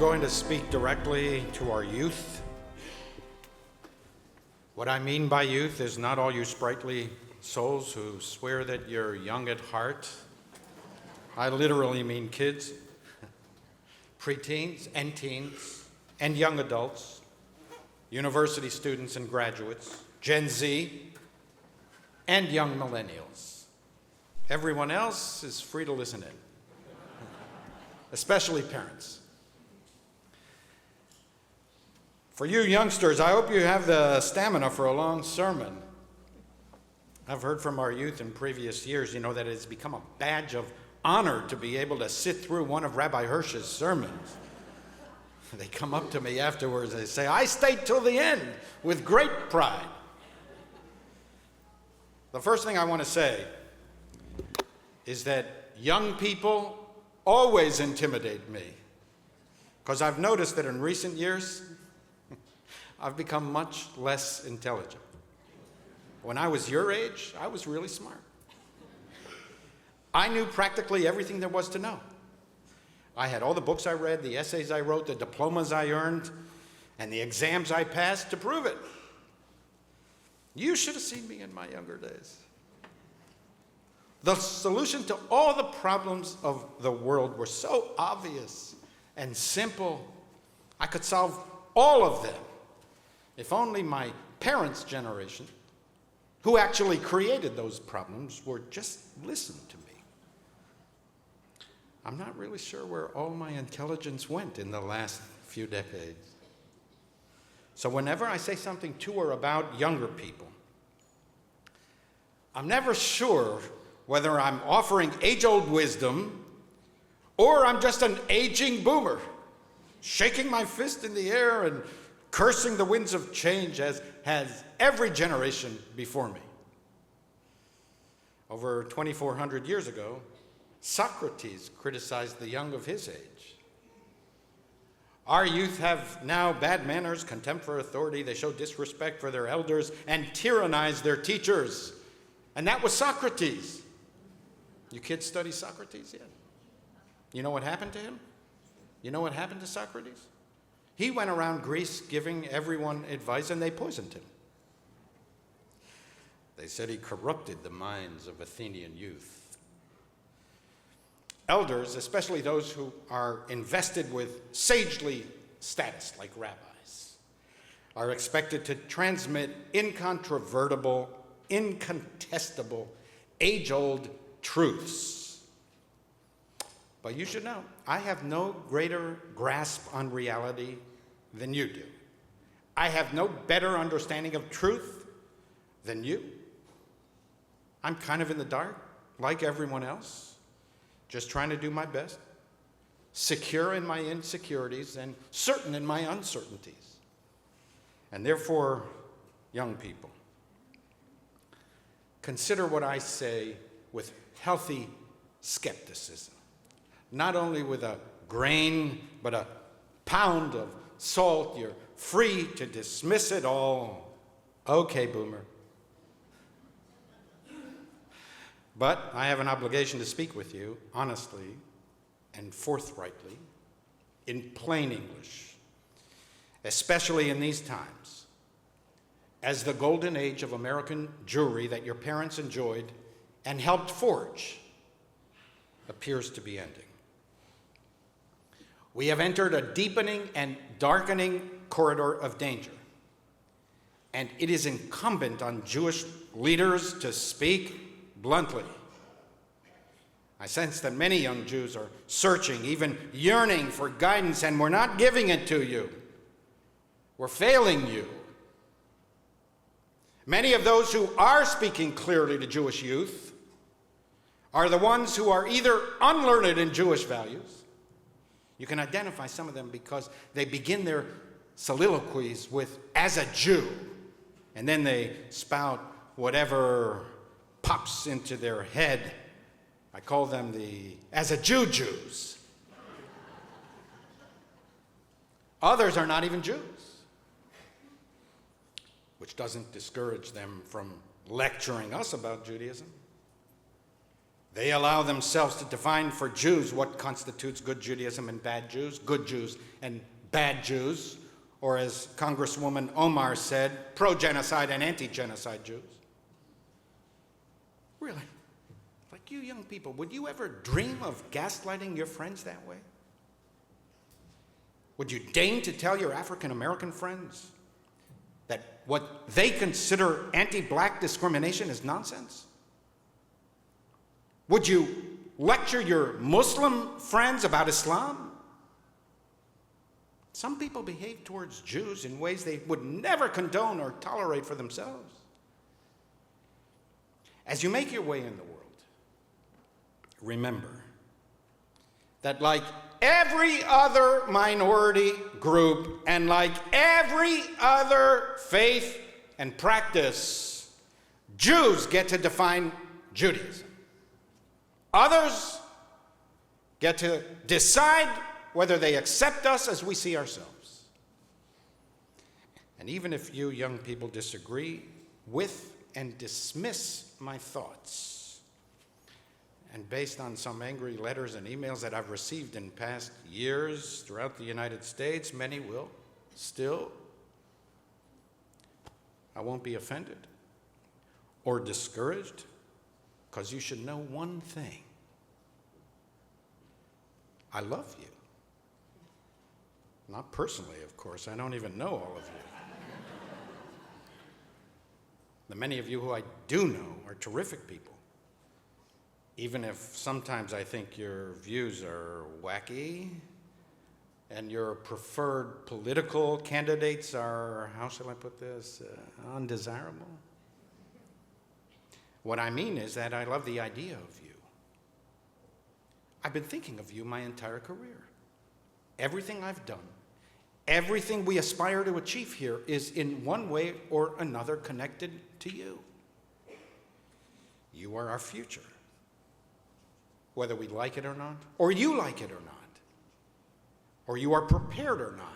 going to speak directly to our youth. What I mean by youth is not all you sprightly souls who swear that you're young at heart. I literally mean kids, preteens and teens, and young adults, university students and graduates, Gen Z, and young millennials. Everyone else is free to listen in, especially parents. For you youngsters, I hope you have the stamina for a long sermon. I've heard from our youth in previous years, that it's become a badge of honor to be able to sit through one of Rabbi Hirsch's sermons. They come up to me afterwards, they say, I stayed till the end with great pride. The first thing I want to say is that young people always intimidate me, because I've noticed that in recent years, I've become much less intelligent. When I was your age, I was really smart. I knew practically everything there was to know. I had all the books I read, the essays I wrote, the diplomas I earned, and the exams I passed to prove it. You should have seen me in my younger days. The solution to all the problems of the world were so obvious and simple. I could solve all of them. If only my parents' generation, who actually created those problems, would just listen to me. I'm not really sure where all my intelligence went in the last few decades. So whenever I say something to or about younger people, I'm never sure whether I'm offering age-old wisdom or I'm just an aging boomer, shaking my fist in the air and cursing the winds of change as has every generation before me. Over 2,400 years ago, Socrates criticized the young of his age. Our youth have now bad manners, contempt for authority, they show disrespect for their elders, and tyrannize their teachers. And that was Socrates. You kids study Socrates yet? You know what happened to him? You know what happened to Socrates? He went around Greece giving everyone advice, and they poisoned him. They said he corrupted the minds of Athenian youth. Elders, especially those who are invested with sagely status, like rabbis, are expected to transmit incontrovertible, incontestable, age-old truths. But you should know, I have no greater grasp on reality than you do. I have no better understanding of truth than you. I'm kind of in the dark, like everyone else, just trying to do my best, secure in my insecurities and certain in my uncertainties. And therefore, young people, consider what I say with healthy skepticism. Not only with a grain, but a pound of salt. You're free to dismiss it all. Okay, boomer. But I have an obligation to speak with you honestly and forthrightly in plain English, especially in these times, as the golden age of American Jewry that your parents enjoyed and helped forge appears to be ending. We have entered a deepening and darkening corridor of danger, and it is incumbent on Jewish leaders to speak bluntly. I sense that many young Jews are searching, even yearning for guidance, and we're not giving it to you. We're failing you. Many of those who are speaking clearly to Jewish youth are the ones who are either unlearned in Jewish values. You can identify some of them because they begin their soliloquies with, as a Jew, and then they spout whatever pops into their head. I call them the as a Jew Jews. Others are not even Jews, which doesn't discourage them from lecturing us about Judaism. They allow themselves to define for Jews what constitutes good Judaism and bad Jews, good Jews and bad Jews, or as Congresswoman Omar said, pro-genocide and anti-genocide Jews. Really? Like you young people, would you ever dream of gaslighting your friends that way? Would you deign to tell your African-American friends that what they consider anti-black discrimination is nonsense? Would you lecture your Muslim friends about Islam? Some people behave towards Jews in ways they would never condone or tolerate for themselves. As you make your way in the world, remember that like every other minority group and like every other faith and practice, Jews get to define Judaism. Others get to decide whether they accept us as we see ourselves. And even if you young people disagree with and dismiss my thoughts, and based on some angry letters and emails that I've received in past years throughout the United States, many will still. I won't be offended or discouraged, because you should know one thing. I love you. Not personally, of course. I don't even know all of you. The many of you who I do know are terrific people, even if sometimes I think your views are wacky and your preferred political candidates are, how shall I put this, undesirable. What I mean is that I love the idea of you. I've been thinking of you my entire career. Everything I've done, everything we aspire to achieve here is in one way or another connected to you. You are our future, whether we like it or not, or you like it or not, or you are prepared or not.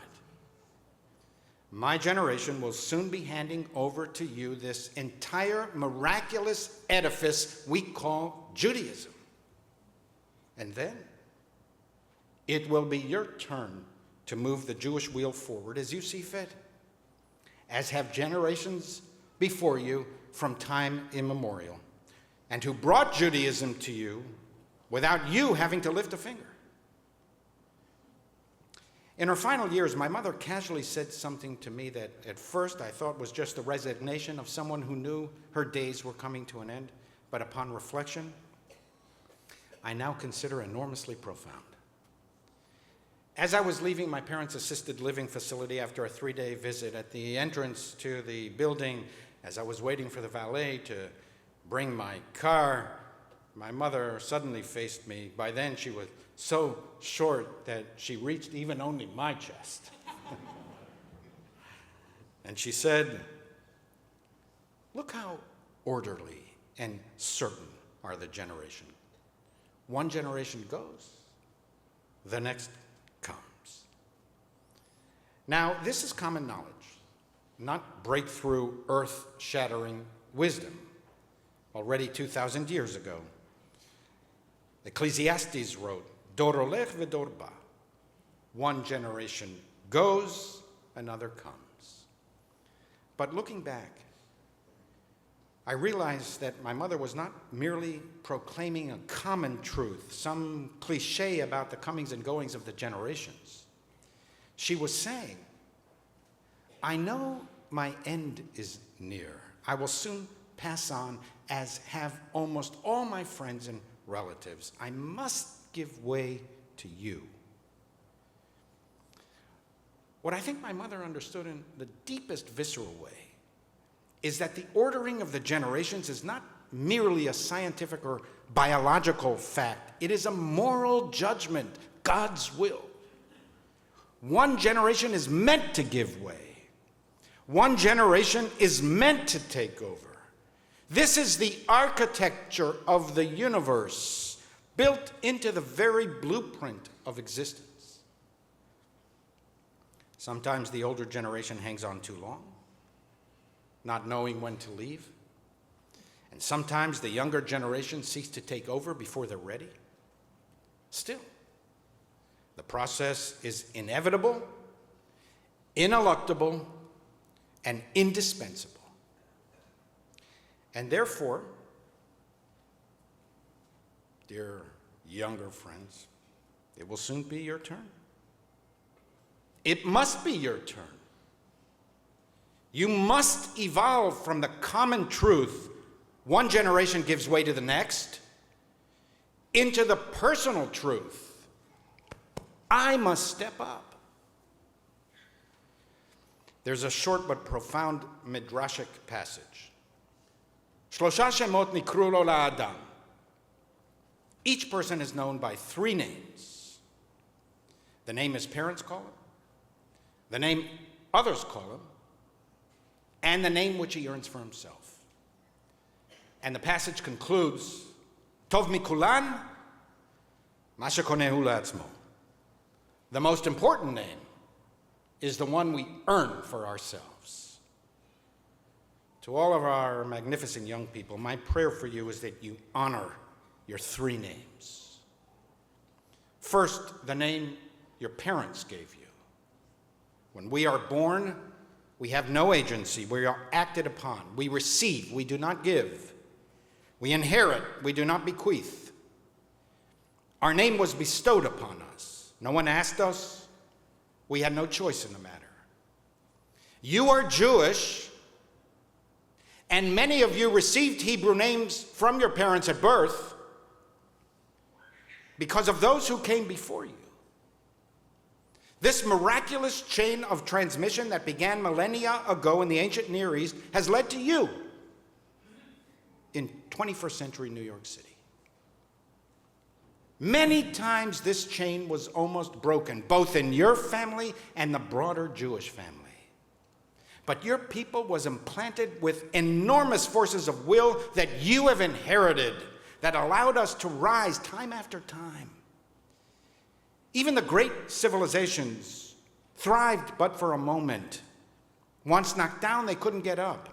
My generation will soon be handing over to you this entire miraculous edifice we call Judaism. And then it will be your turn to move the Jewish wheel forward as you see fit, as have generations before you from time immemorial, and who brought Judaism to you without you having to lift a finger. In her final years, my mother casually said something to me that at first I thought was just the resignation of someone who knew her days were coming to an end, but upon reflection, I now consider enormously profound. As I was leaving my parents' assisted living facility after a 3-day visit, at the entrance to the building, as I was waiting for the valet to bring my car, my mother suddenly faced me. By then, she was so short that she reached even only my chest. And she said, "Look how orderly and certain are the generations. One generation goes, the next comes." Now, this is common knowledge, not breakthrough, earth-shattering wisdom. Already 2,000 years ago, Ecclesiastes wrote, "Dor olech v'dor ba." One generation goes, another comes. But looking back, I realized that my mother was not merely proclaiming a common truth, some cliche about the comings and goings of the generations. She was saying, I know my end is near. I will soon pass on, as have almost all my friends and relatives. I must give way to you. What I think my mother understood in the deepest visceral way is that the ordering of the generations is not merely a scientific or biological fact. It is a moral judgment, God's will. One generation is meant to give way. One generation is meant to take over. This is the architecture of the universe, built into the very blueprint of existence. Sometimes the older generation hangs on too long, not knowing when to leave. And sometimes the younger generation seeks to take over before they're ready. Still, the process is inevitable, ineluctable, and indispensable. And therefore, dear younger friends, it will soon be your turn. It must be your turn. You must evolve from the common truth, one generation gives way to the next, into the personal truth. I must step up. There's a short but profound midrashic passage. Shlosha shemot nikru lo la'adam. Each person is known by three names. The name his parents call him, the name others call him, and the name which he earns for himself. And the passage concludes, Tov mikulan, ma shekonehu la'atzmo. The most important name is the one we earn for ourselves. To all of our magnificent young people, my prayer for you is that you honor your three names. First, the name your parents gave you. When we are born, we have no agency. We are acted upon. We receive. We do not give. We inherit. We do not bequeath. Our name was bestowed upon us. No one asked us. We had no choice in the matter. You are Jewish, and many of you received Hebrew names from your parents at birth because of those who came before you. This miraculous chain of transmission that began millennia ago in the ancient Near East has led to you in 21st century New York City. Many times this chain was almost broken, both in your family and the broader Jewish family. But your people was implanted with enormous forces of will that you have inherited, that allowed us to rise time after time. Even the great civilizations thrived but for a moment. Once knocked down, they couldn't get up.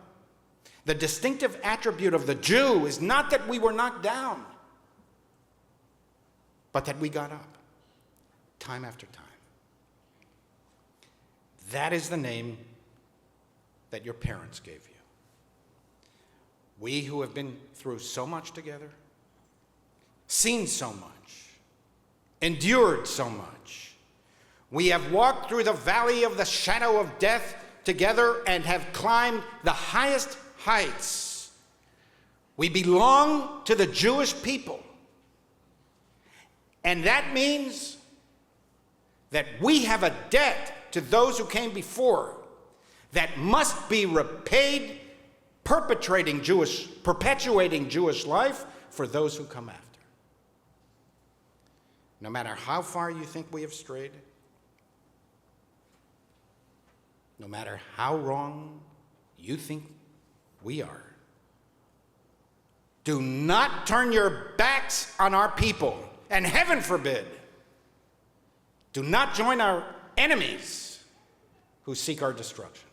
The distinctive attribute of the Jew is not that we were knocked down, but that we got up time after time. That is the name that your parents gave you. We who have been through so much together, seen so much, endured so much, we have walked through the valley of the shadow of death together and have climbed the highest heights. We belong to the Jewish people. And that means that we have a debt to those who came before that must be repaid, perpetuating Jewish life for those who come after. No matter how far you think we have strayed, no matter how wrong you think we are, do not turn your backs on our people, and heaven forbid, do not join our enemies who seek our destruction.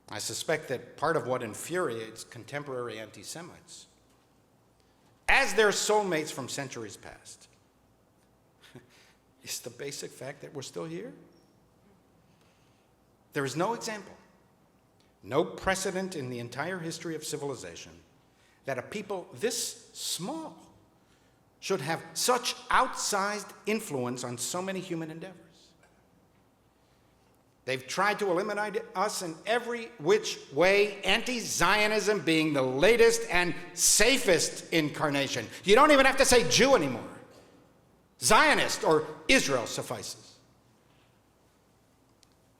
I suspect that part of what infuriates contemporary anti-Semites, as their soulmates from centuries past, is the basic fact that we're still here. There is no example, no precedent in the entire history of civilization that a people this small should have such outsized influence on so many human endeavors. They've tried to eliminate us in every which way, anti-Zionism being the latest and safest incarnation. You don't even have to say Jew anymore. Zionist or Israel suffices.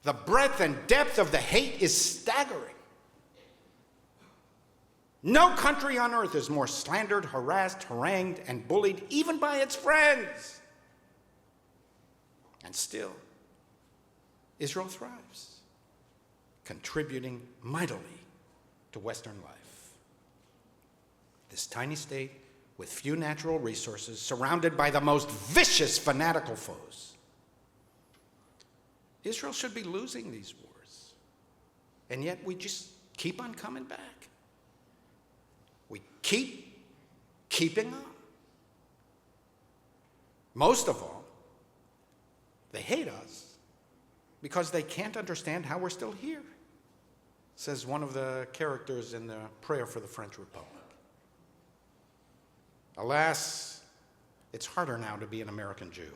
The breadth and depth of the hate is staggering. No country on earth is more slandered, harassed, harangued, and bullied, even by its friends. And still, Israel thrives, contributing mightily to Western life. This tiny state with few natural resources, surrounded by the most vicious fanatical foes. Israel should be losing these wars, and yet we just keep on coming back. keeping on. Most of all, they hate us because they can't understand how we're still here, says one of the characters in the prayer for the French Republic. Alas, it's harder now to be an American Jew.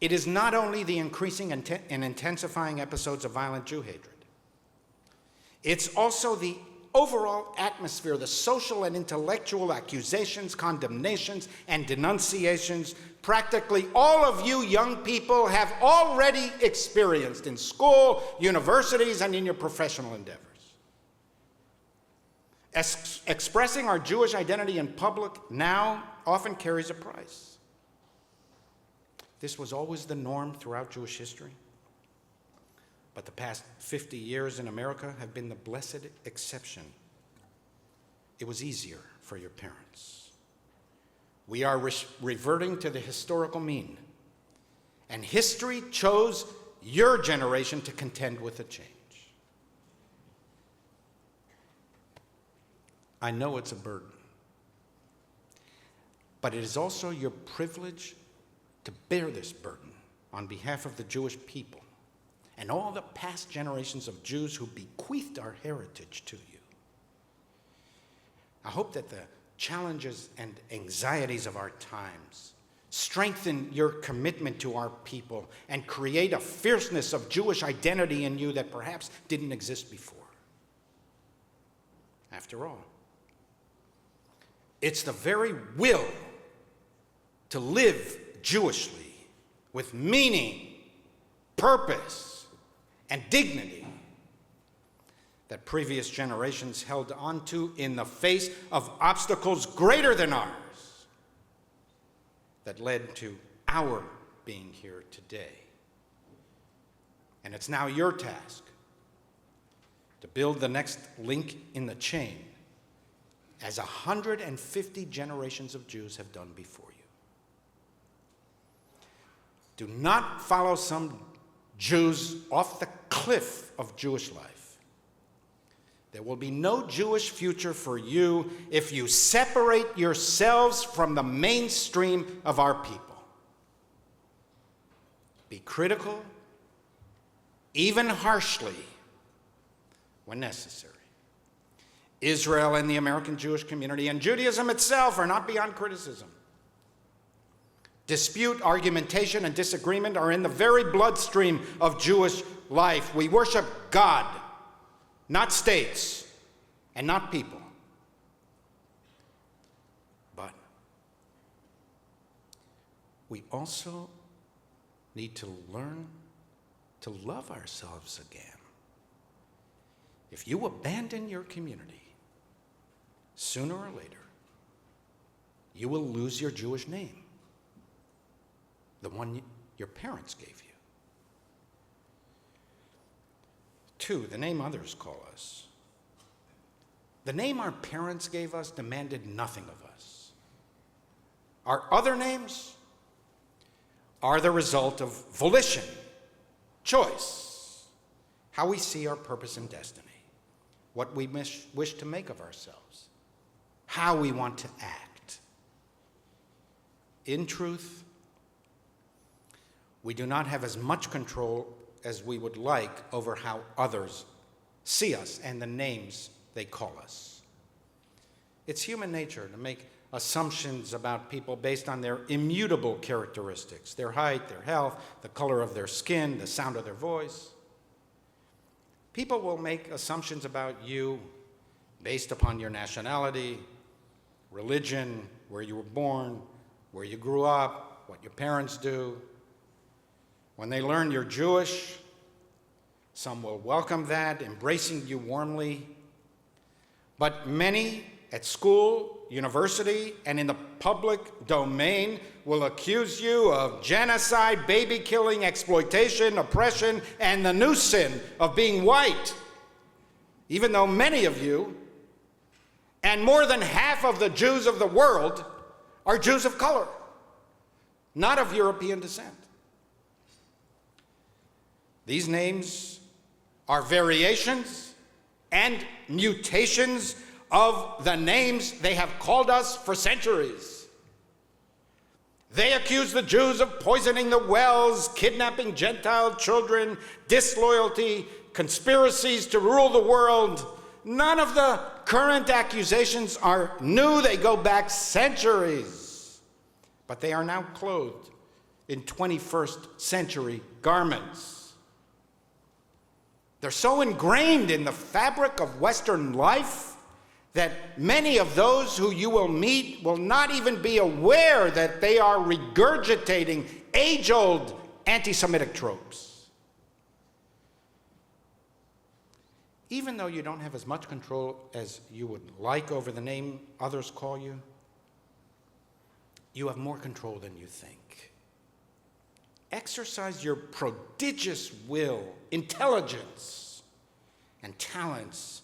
It is not only the increasing and intensifying episodes of violent Jew hatred. It's also the overall atmosphere, the social and intellectual accusations, condemnations, and denunciations practically all of you young people have already experienced in school, universities, and in your professional endeavors. Expressing our Jewish identity in public now often carries a price. This was always the norm throughout Jewish history. But the past 50 years in America have been the blessed exception. It was easier for your parents. We are reverting to the historical mean. And history chose your generation to contend with the change. I know it's a burden. But it is also your privilege to bear this burden on behalf of the Jewish people and all the past generations of Jews who bequeathed our heritage to you. I hope that the challenges and anxieties of our times strengthen your commitment to our people and create a fierceness of Jewish identity in you that perhaps didn't exist before. After all, it's the very will to live Jewishly with meaning, purpose, and dignity that previous generations held onto in the face of obstacles greater than ours that led to our being here today. And it's now your task to build the next link in the chain, as 150 generations of Jews have done before you. Do not follow some Jews off the cliff of Jewish life. There will be no Jewish future for you if you separate yourselves from the mainstream of our people. Be critical, even harshly, when necessary. Israel and the American Jewish community and Judaism itself are not beyond criticism. Dispute, argumentation, and disagreement are in the very bloodstream of Jewish life. We worship God, not states, and not people. But we also need to learn to love ourselves again. If you abandon your community, sooner or later, you will lose your Jewish name, the one your parents gave you. 2, the name others call us. The name our parents gave us demanded nothing of us. Our other names are the result of volition, choice, how we see our purpose and destiny, what we wish to make of ourselves, how we want to act. In truth, we do not have as much control as we would like over how others see us and the names they call us. It's human nature to make assumptions about people based on their immutable characteristics, their height, their health, the color of their skin, the sound of their voice. People will make assumptions about you based upon your nationality, religion, where you were born, where you grew up, what your parents do. When they learn you're Jewish, some will welcome that, embracing you warmly. But many at school, university, and in the public domain will accuse you of genocide, baby-killing, exploitation, oppression, and the new sin of being white, even though many of you, and more than half of the Jews of the world, are Jews of color, not of European descent. These names are variations and mutations of the names they have called us for centuries. They accuse the Jews of poisoning the wells, kidnapping Gentile children, disloyalty, conspiracies to rule the world. None of the current accusations are new. They go back centuries. But they are now clothed in 21st century garments. They're so ingrained in the fabric of Western life that many of those who you will meet will not even be aware that they are regurgitating age-old anti-Semitic tropes. Even though you don't have as much control as you would like over the name others call you, you have more control than you think. Exercise your prodigious will, intelligence, and talents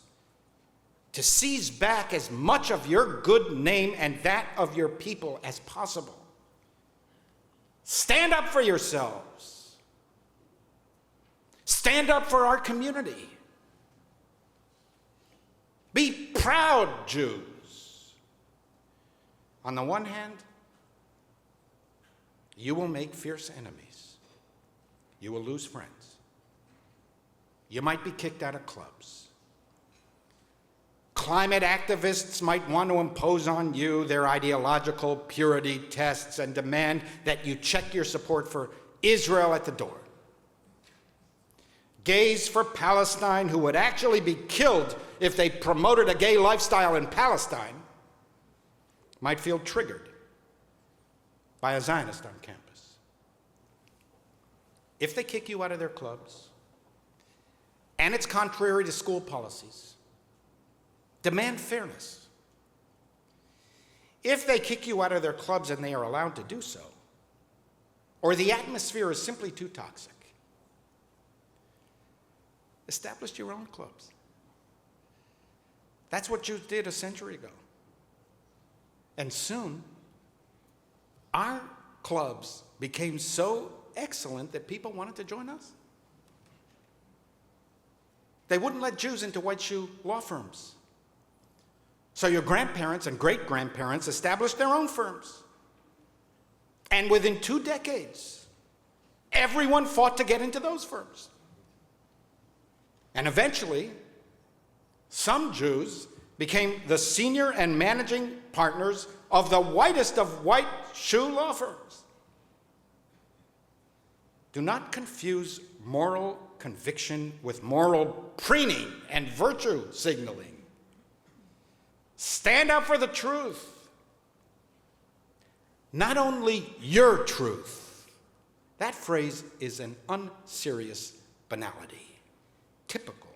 to seize back as much of your good name and that of your people as possible. Stand up for yourselves. Stand up for our community. Be proud Jews. On the one hand, you will make fierce enemies. You will lose friends. You might be kicked out of clubs. Climate activists might want to impose on you their ideological purity tests and demand that you check your support for Israel at the door. Gays for Palestine, who would actually be killed if they promoted a gay lifestyle in Palestine, might feel triggered by a Zionist on campus. If they kick you out of their clubs, and it's contrary to school policies, demand fairness. If they kick you out of their clubs and they are allowed to do so, or the atmosphere is simply too toxic, establish your own clubs. That's what Jews did a century ago. And soon, our clubs became so excellent that people wanted to join us. They wouldn't let Jews into white shoe law firms. So your grandparents and great-grandparents established their own firms. And within 2 decades, everyone fought to get into those firms. And eventually, some Jews became the senior and managing partners of the whitest of white shoe law firms. Do not confuse moral conviction with moral preening and virtue signaling. Stand up for the truth. Not only your truth. That phrase is an unserious banality, typical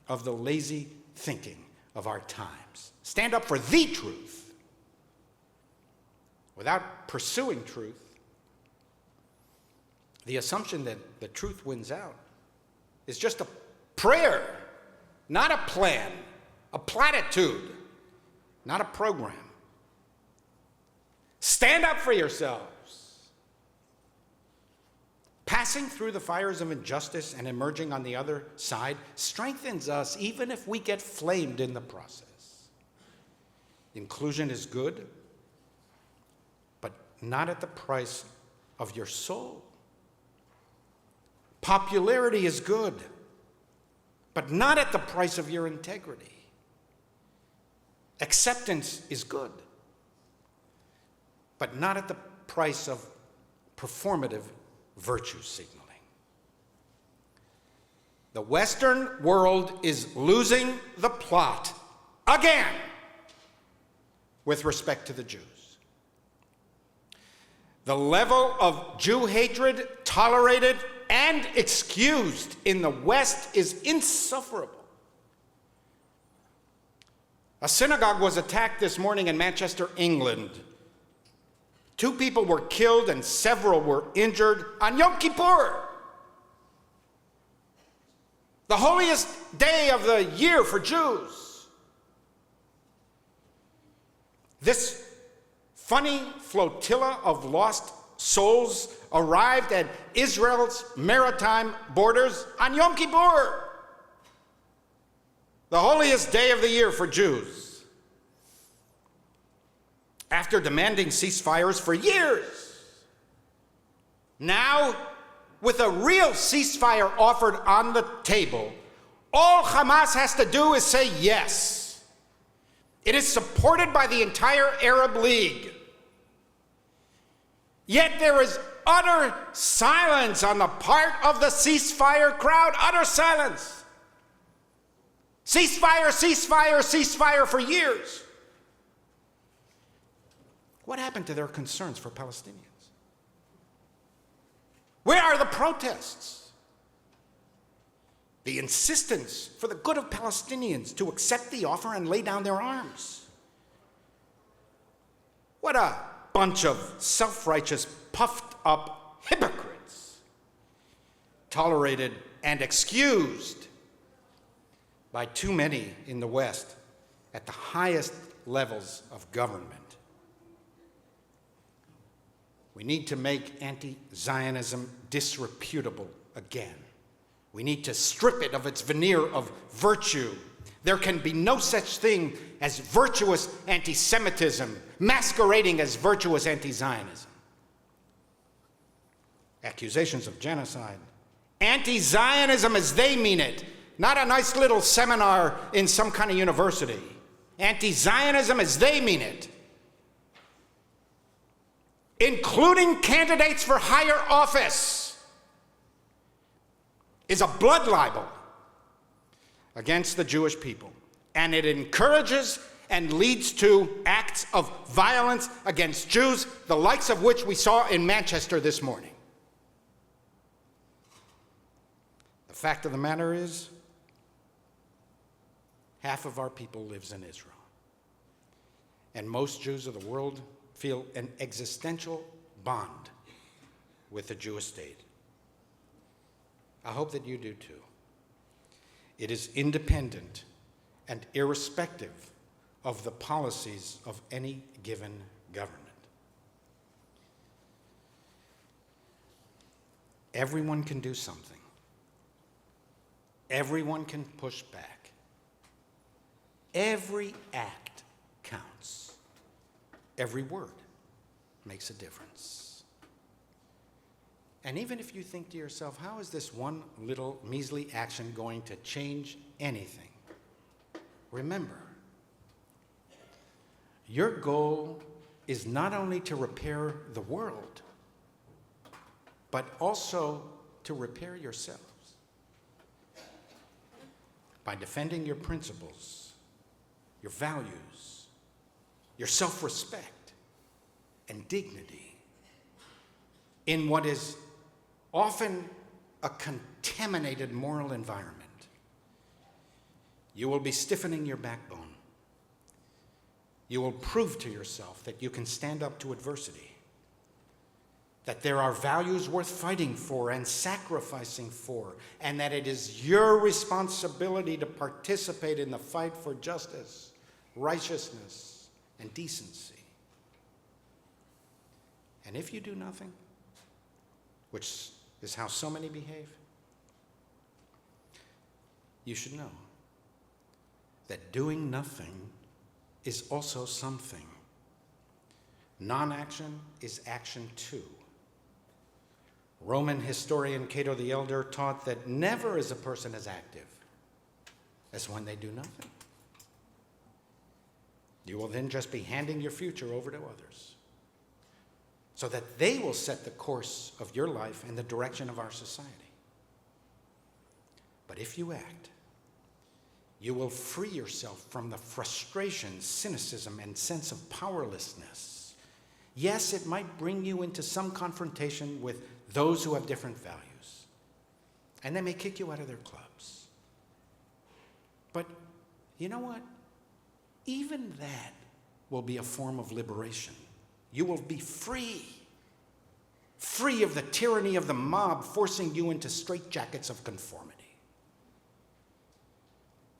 of the lazy thinking of our times. Stand up for the truth. Without pursuing truth, the assumption that the truth wins out is just a prayer, not a plan, a platitude, not a program. Stand up for yourselves. Passing through the fires of injustice and emerging on the other side strengthens us even if we get flamed in the process. Inclusion is good, but not at the price of your soul. Popularity is good, but not at the price of your integrity. Acceptance is good, but not at the price of performative virtue signaling. The Western world is losing the plot again with respect to the Jews. The level of Jew hatred tolerated and excused in the West is insufferable. A synagogue was attacked this morning in Manchester, England. 2 people were killed and several were injured on Yom Kippur, the holiest day of the year for Jews. This funny flotilla of lost souls arrived at Israel's maritime borders on Yom Kippur. the holiest day of the year for Jews. After demanding ceasefires for years, now, with a real ceasefire offered on the table, all Hamas has to do is say yes. It is supported by the entire Arab League. Yet there is utter silence on the part of the ceasefire crowd, utter silence. Ceasefire, ceasefire, ceasefire for years. What happened to their concerns for Palestinians? Where are the protests? The insistence for the good of Palestinians to accept the offer and lay down their arms. What a bunch of self-righteous, puffed-up hypocrites, tolerated and excused by too many in the West at the highest levels of government. We need to make anti-Zionism disreputable again. We need to strip it of its veneer of virtue. There can be no such thing as virtuous anti-Semitism masquerading as virtuous anti-Zionism. Accusations of genocide. Anti-Zionism as they mean it, not a nice little seminar in some kind of university. Anti-Zionism as they mean it, including candidates for higher office, is a blood libel against the Jewish people. And it encourages and leads to acts of violence against Jews, the likes of which we saw in Manchester this morning. The fact of the matter is, half of our people lives in Israel. And most Jews of the world feel an existential bond with the Jewish state. I hope that you do too. It is independent and irrespective of the policies of any given government. Everyone can do something. Everyone can push back. Every act counts. Every word makes a difference. And even if you think to yourself, how is this one little measly action going to change anything? Remember, your goal is not only to repair the world, but also to repair yourselves by defending your principles, your values, your self-respect and dignity in what is often a contaminated moral environment. You will be stiffening your backbone. You will prove to yourself that you can stand up to adversity, that there are values worth fighting for and sacrificing for, and that it is your responsibility to participate in the fight for justice, righteousness, and decency. And if you do nothing, which is how so many behave, you should know that doing nothing is also something. Non-action is action too. Roman historian Cato the Elder taught that never is a person as active as when they do nothing. You will then just be handing your future over to others so that they will set the course of your life and the direction of our society. But if you act, you will free yourself from the frustration, cynicism, and sense of powerlessness. Yes, it might bring you into some confrontation with those who have different values, and they may kick you out of their clubs. But you know what? Even that will be a form of liberation. You will be free of the tyranny of the mob forcing you into straitjackets of conformity.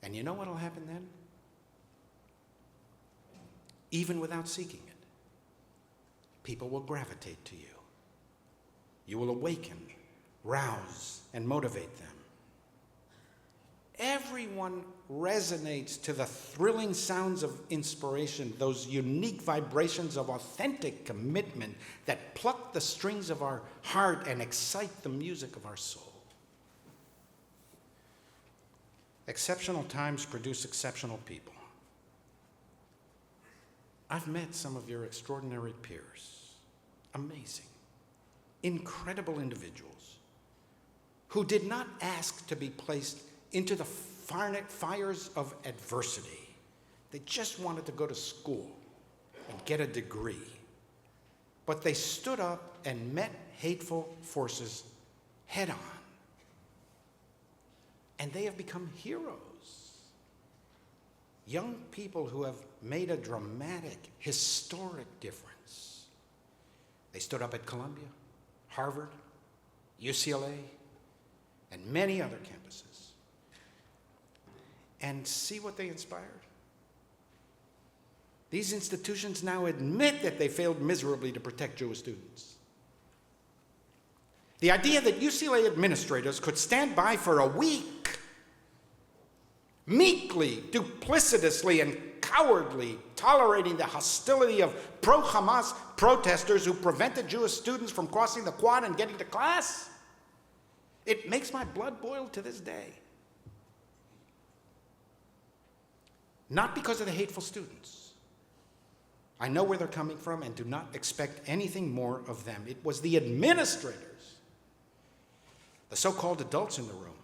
And you know what will happen then? Even without seeking it, people will gravitate to you. You will awaken, rouse, and motivate them. Everyone resonates to the thrilling sounds of inspiration, those unique vibrations of authentic commitment that pluck the strings of our heart and excite the music of our soul. Exceptional times produce exceptional people. I've met some of your extraordinary peers, amazing, incredible individuals who did not ask to be placed into the fires of adversity. They just wanted to go to school and get a degree. But they stood up and met hateful forces head on. And they have become heroes. Young people who have made a dramatic, historic difference. They stood up at Columbia, Harvard, UCLA, and many other campuses. And see what they inspired? These institutions now admit that they failed miserably to protect Jewish students. The idea that UCLA administrators could stand by for a week, meekly, duplicitously, and cowardly tolerating the hostility of pro-Hamas protesters who prevented Jewish students from crossing the quad and getting to class, it makes my blood boil to this day. Not because of the hateful students. I know where they're coming from and do not expect anything more of them. It was the administrators, the so-called adults in the room,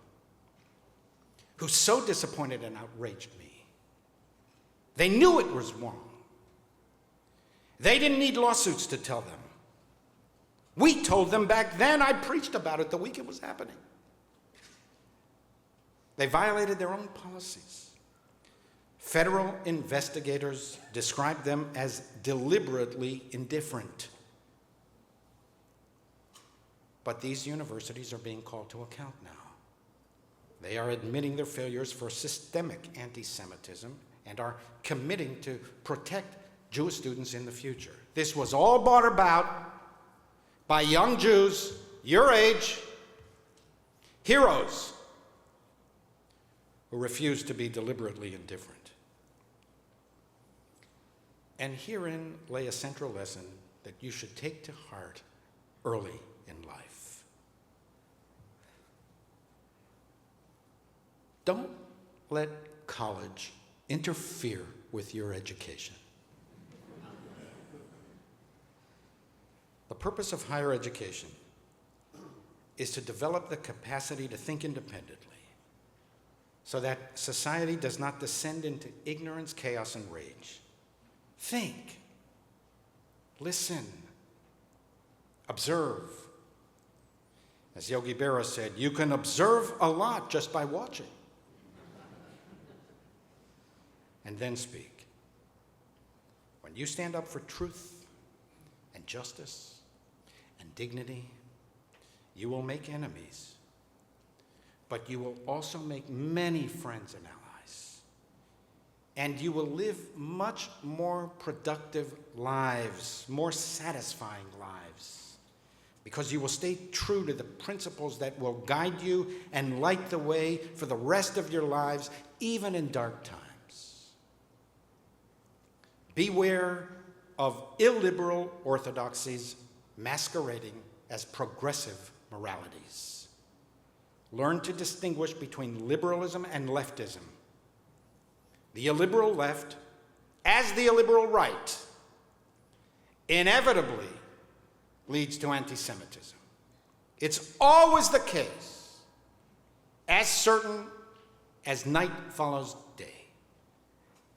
who so disappointed and outraged me. They knew it was wrong. They didn't need lawsuits to tell them. We told them back then. I preached about it the week it was happening. They violated their own policies. Federal investigators described them as deliberately indifferent. But these universities are being called to account now. They are admitting their failures for systemic anti-Semitism and are committing to protect Jewish students in the future. This was all brought about by young Jews, your age, heroes, who refused to be deliberately indifferent. And herein lay a central lesson that you should take to heart early in life. Don't let college interfere with your education. The purpose of higher education is to develop the capacity to think independently so that society does not descend into ignorance, chaos, and rage. Think, listen, observe. As Yogi Berra said, you can observe a lot just by watching. And then speak. When you stand up for truth and justice and dignity, you will make enemies, but you will also make many friends and allies. And you will live much more productive lives, more satisfying lives, because you will stay true to the principles that will guide you and light the way for the rest of your lives, even in dark times. Beware of illiberal orthodoxies masquerading as progressive moralities. Learn to distinguish between liberalism and leftism. The illiberal left, as the illiberal right, inevitably leads to anti-Semitism. It's always the case, as certain as night follows day.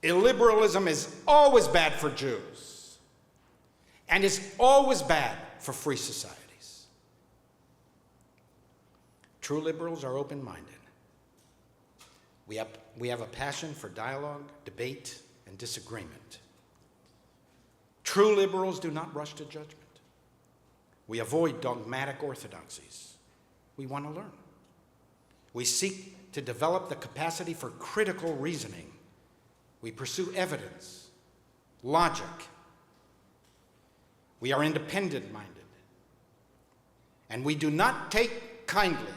Illiberalism is always bad for Jews, and is always bad for free societies. True liberals are open-minded. We have a passion for dialogue, debate, and disagreement. True liberals do not rush to judgment. We avoid dogmatic orthodoxies. We want to learn. We seek to develop the capacity for critical reasoning. We pursue evidence, logic. We are independent-minded. And we do not take kindly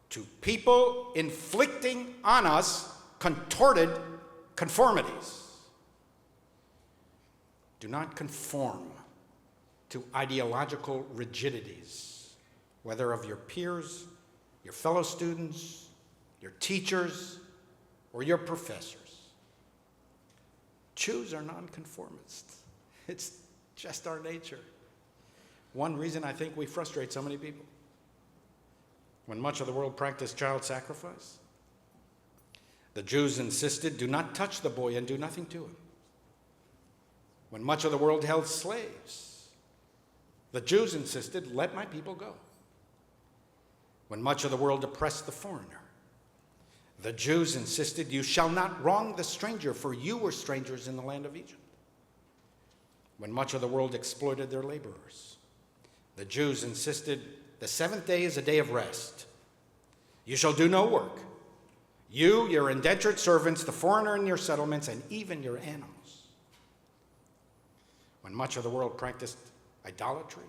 to people inflicting on us contorted conformities. Do not conform to ideological rigidities, whether of your peers, your fellow students, your teachers, or your professors. Jews are nonconformists. It's just our nature. One reason I think we frustrate so many people. When much of the world practiced child sacrifice, the Jews insisted, do not touch the boy and do nothing to him. When much of the world held slaves, the Jews insisted, let my people go. When much of the world oppressed the foreigner, the Jews insisted, you shall not wrong the stranger, for you were strangers in the land of Egypt. When much of the world exploited their laborers, the Jews insisted, the seventh day is a day of rest. You shall do no work. You, your indentured servants, the foreigner in your settlements, and even your animals. When much of the world practiced idolatry,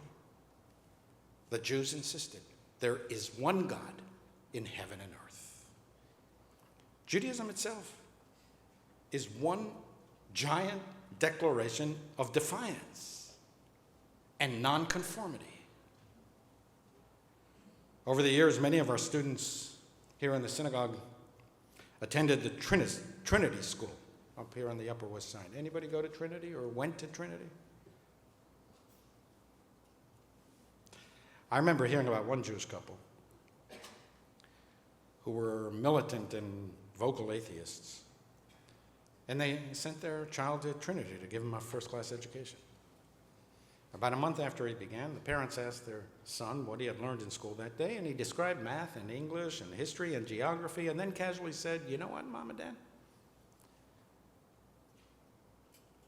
the Jews insisted, there is one God in heaven and earth. Judaism itself is one giant declaration of defiance and nonconformity. Over the years, many of our students here in the synagogue attended the Trinity School up here on the Upper West Side. Anybody go to Trinity or went to Trinity? I remember hearing about one Jewish couple who were militant and vocal atheists. And they sent their child to Trinity to give him a first-class education. About a month after he began, the parents asked their son what he had learned in school that day, and he described math and English and history and geography, and then casually said, you know what, Mom and Dad?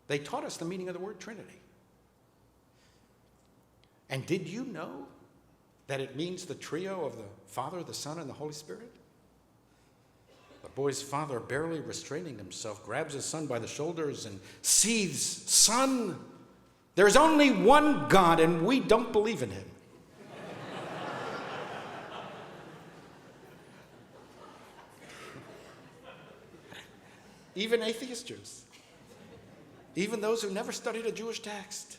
They taught us the meaning of the word Trinity. And did you know that it means the trio of the Father, the Son, and the Holy Spirit? The boy's father, barely restraining himself, grabs his son by the shoulders and seethes, son, there's only one God, and we don't believe in him. Even atheist Jews, even those who never studied a Jewish text,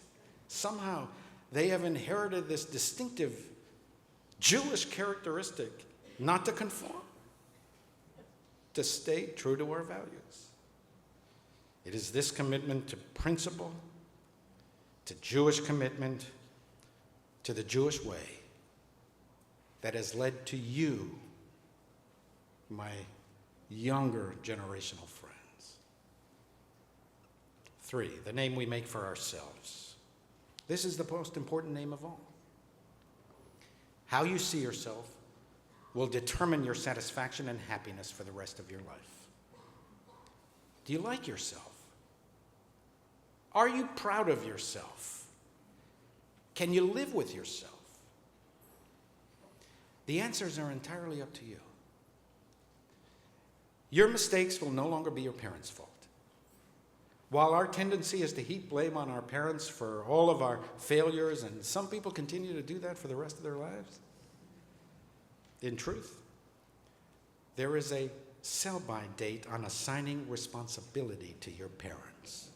somehow they have inherited this distinctive Jewish characteristic not to conform, to stay true to our values. It is this commitment to principle, to Jewish commitment, to the Jewish way, that has led to you, my younger generational friends. 3, the name we make for ourselves. This is the most important name of all. How you see yourself will determine your satisfaction and happiness for the rest of your life. Do you like yourself? Are you proud of yourself? Can you live with yourself? The answers are entirely up to you. Your mistakes will no longer be your parents' fault. While our tendency is to heap blame on our parents for all of our failures, and some people continue to do that for the rest of their lives, in truth, there is a sell-by date on assigning responsibility to your parents.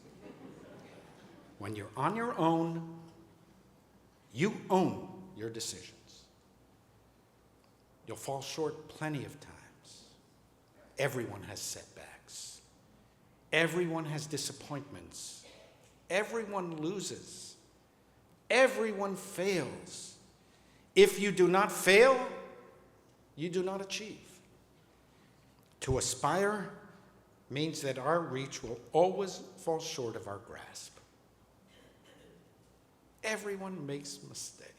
When you're on your own, you own your decisions. You'll fall short plenty of times. Everyone has setbacks. Everyone has disappointments. Everyone loses. Everyone fails. If you do not fail, you do not achieve. To aspire means that our reach will always fall short of our grasp. Everyone makes mistakes.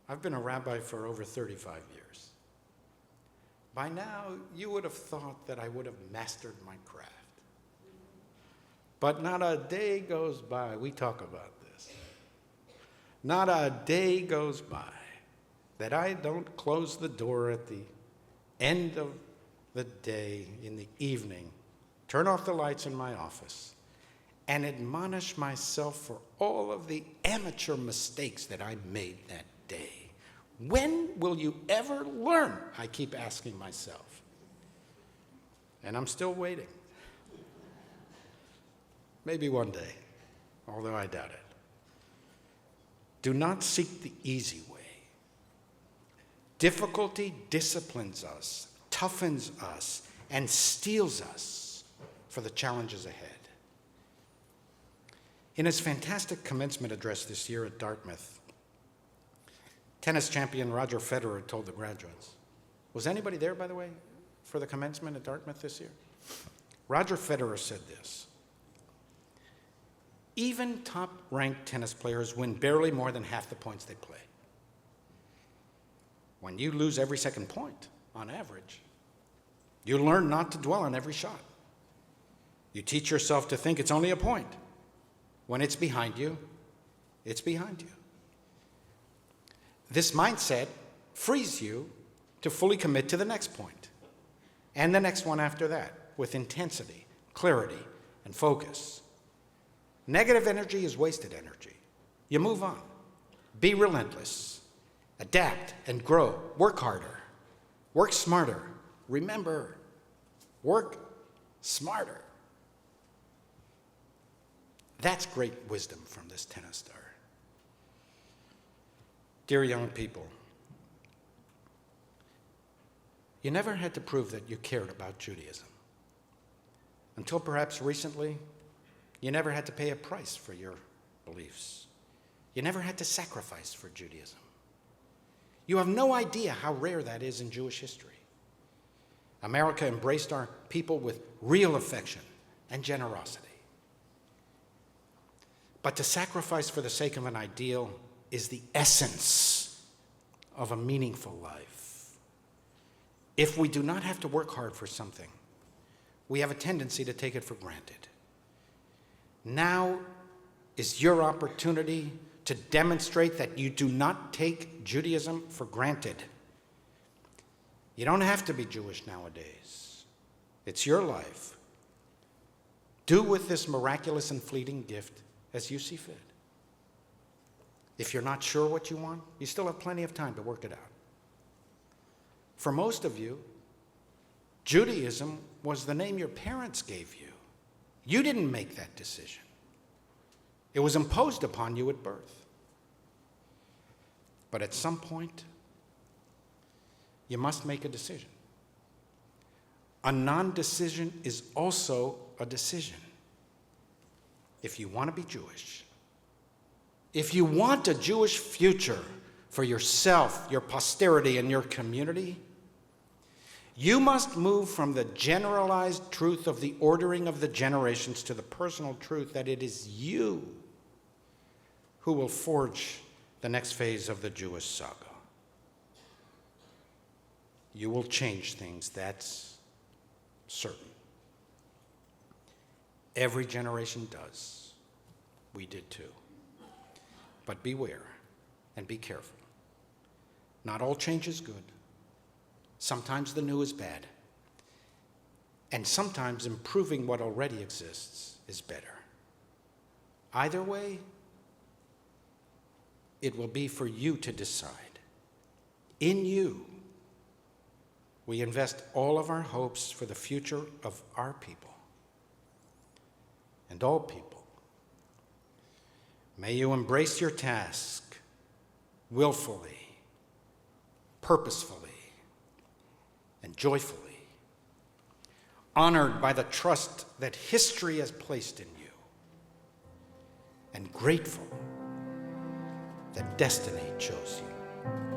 I've been a rabbi for over 35 years. By now, you would have thought that I would have mastered my craft. But not a day goes by, we talk about this, not a day goes by that I don't close the door at the end of the day, in the evening, turn off the lights in my office, and admonish myself for all of the amateur mistakes that I made that day, When will you ever learn? I keep asking myself. And I'm still waiting. Maybe one day, although I doubt it. Do not seek the easy way. Difficulty disciplines us, toughens us, and steels us for the challenges ahead. In his fantastic commencement address this year at Dartmouth, tennis champion Roger Federer told the graduates, was anybody there, by the way, for the commencement at Dartmouth this year? Roger Federer said this: even top-ranked tennis players win barely more than half the points they play. When you lose every second point, on average, you learn not to dwell on every shot. You teach yourself to think it's only a point. When it's behind you, it's behind you. This mindset frees you to fully commit to the next point, and the next one after that, with intensity, clarity, and focus. Negative energy is wasted energy. You move on. Be relentless. Adapt and grow. Work harder. Work smarter. Remember, work smarter. That's great wisdom from this tennis star. Dear young people, you never had to prove that you cared about Judaism. Until perhaps recently, you never had to pay a price for your beliefs. You never had to sacrifice for Judaism. You have no idea how rare that is in Jewish history. America embraced our people with real affection and generosity. But to sacrifice for the sake of an ideal is the essence of a meaningful life. If we do not have to work hard for something, we have a tendency to take it for granted. Now is your opportunity to demonstrate that you do not take Judaism for granted. You don't have to be Jewish nowadays. It's your life. Do with this miraculous and fleeting gift as you see fit. If you're not sure what you want, you still have plenty of time to work it out. For most of you, Judaism was the name your parents gave you. You didn't make that decision. It was imposed upon you at birth. But at some point, you must make a decision. A non-decision is also a decision. If you want to be Jewish, if you want a Jewish future for yourself, your posterity, and your community, you must move from the generalized truth of the ordering of the generations to the personal truth that it is you who will forge the next phase of the Jewish saga. You will change things, that's certain. Every generation does. We did too. But beware and be careful. Not all change is good. Sometimes the new is bad. And sometimes improving what already exists is better. Either way, it will be for you to decide. In you, we invest all of our hopes for the future of our people and all people. May you embrace your task willfully, purposefully, and joyfully, honored by the trust that history has placed in you, and grateful that destiny chose you.